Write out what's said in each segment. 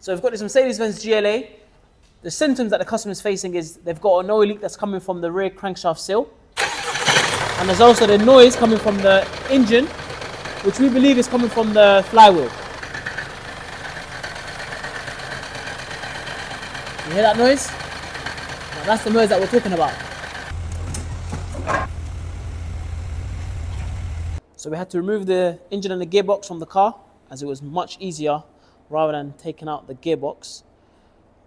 So we've got this Mercedes-Benz GLA. The symptoms that the customer is facing is they've got an oil leak that's coming from the rear crankshaft seal. And there's also the noise coming from the engine, which we believe is coming from the flywheel. You hear that noise? Now that's the noise that we're talking about. So we had to remove the engine and the gearbox from the car, as it was much easier rather than taking out the gearbox.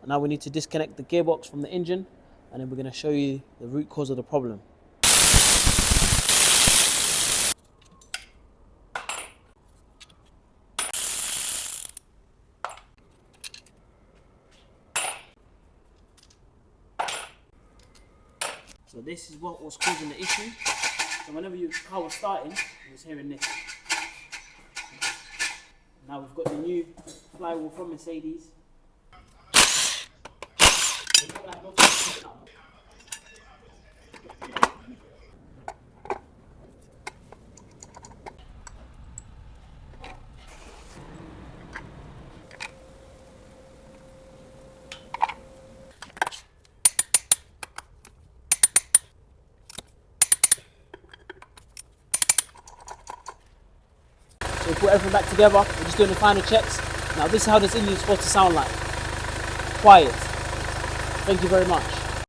And now we need to disconnect the gearbox from the engine, and then we're going to show you the root cause of the problem. So this is what was causing the issue. So whenever your car was starting, it was hearing this. Now we've got the new flywheel from Mercedes. So we put everything back together, we're just doing the final checks. Now this is how this engine is supposed to sound like. Quiet. Thank you very much.